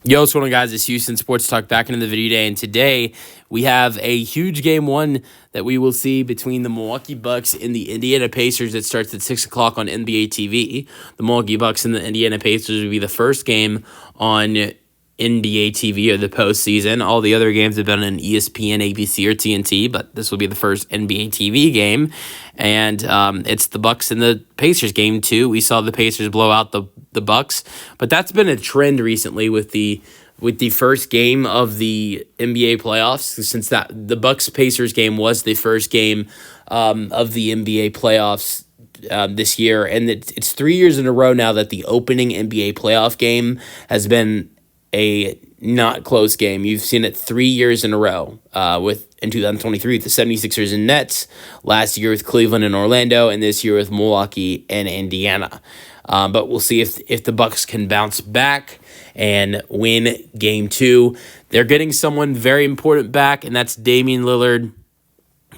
Yo, what's going on, guys? It's Houston Sports Talk back into the video day, and today we have a huge game one that we will see between the Milwaukee Bucks and the Indiana Pacers. That starts at 6 o'clock on NBA TV. The Milwaukee Bucks and the Indiana Pacers will be the first game on NBA TV of the postseason. All the other games have been on ESPN, ABC, or TNT, but this will be the first NBA TV game, and it's the Bucks and the Pacers game too. We saw the Pacers blow out the Bucks, but that's been a trend recently with the first game of the NBA playoffs, since that the Bucks Pacers game was the first game of the NBA playoffs this year, and it's 3 years in a row now that the opening NBA playoff game has been a not close game. You've seen it 3 years in a row, with in 2023 with the 76ers and Nets, last year with Cleveland and Orlando, and this year with Milwaukee and Indiana. But we'll see if the Bucks can bounce back and win game two. They're getting someone very important back, and that's Damian Lillard.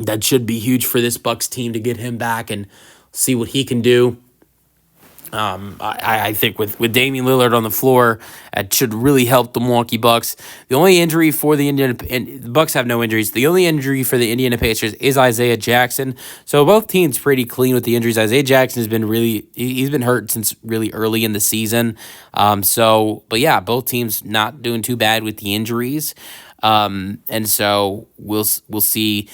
That should be huge for this Bucks team to get him back and see what he can do. I think with Damian Lillard on the floor, it should really help the Milwaukee Bucks. The only injury for the the Bucks have no injuries. The only injury for the Indiana Pacers is Isaiah Jackson. So both teams pretty clean with the injuries. Isaiah Jackson has been he's been hurt since really early in the season. But yeah, both teams not doing too bad with the injuries. And so we'll see,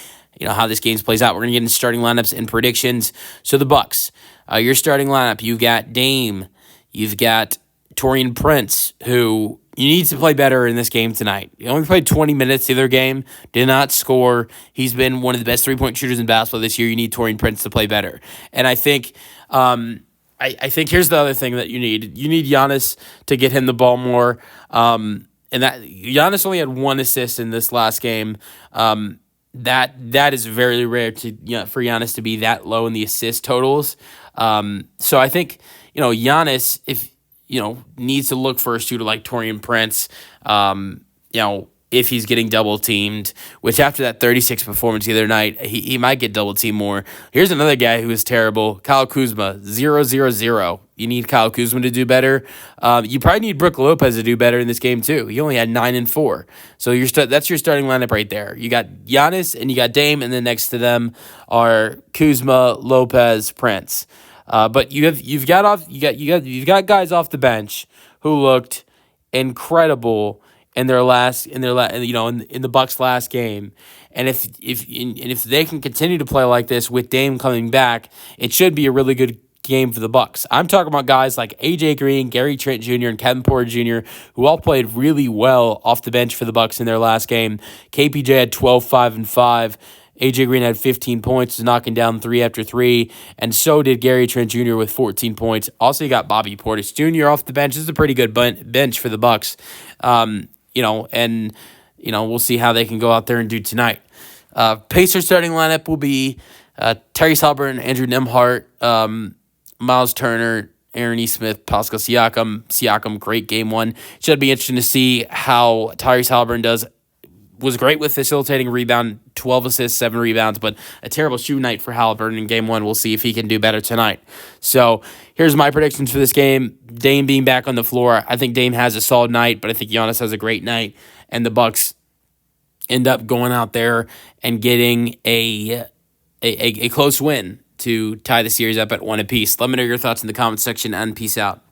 how this game plays out. We're gonna get into starting lineups and predictions. So the Bucks. Your starting lineup, you've got Dame, you've got Taurean Prince, who you need to play better in this game tonight. He only played 20 minutes the other game, did not score. He's been one of the best three-point shooters in basketball this year. You need Taurean Prince to play better. And I think I think here's the other thing that you need. You need Giannis to get him the ball more. And that Giannis only had one assist in this last game. That is very rare for Giannis to be that low in the assist totals. So I think, Giannis, needs to look for a shooter like Taurean Prince, if he's getting double teamed, which after that 36 performance the other night, he might get double teamed more. Here's another guy who is terrible, Kyle Kuzma, 0-0-0. You need Kyle Kuzma to do better. You probably need Brook Lopez to do better in this game too. He only had 9 and 4. So that's your starting lineup right there. You got Giannis and you got Dame, and then next to them are Kuzma, Lopez, Prince. But you've got guys off the bench who looked incredible in the Bucks' last game, and if they can continue to play like this with Dame coming back, it should be a really good game for the Bucks. I'm talking about guys like AJ Green, Gary Trent Jr., and Kevin Porter Jr., who all played really well off the bench for the Bucks in their last game. KPJ had 12, 5, and 5. AJ Green had 15 points, knocking down 3 after 3, and so did Gary Trent Jr. with 14 points. Also, you got Bobby Portis Jr. off the bench. This is a pretty good bench for the Bucks. We'll see how they can go out there and do tonight. Pacers starting lineup will be Tyrese Haliburton, Andrew Nembhard, Miles Turner, Aaron E. Smith, Pascal Siakam. Siakam, great game one. Should be interesting to see how Tyrese Haliburton was great with facilitating rebound, 12 assists, 7 rebounds, but a terrible shoe night for Haliburton in game one. We'll see if he can do better tonight. So here's my predictions for this game. Dame being back on the floor. I think Dame has a solid night, but I think Giannis has a great night, and the Bucks end up going out there and getting a close win to tie the series up at 1 apiece. Let me know your thoughts in the comments section, and peace out.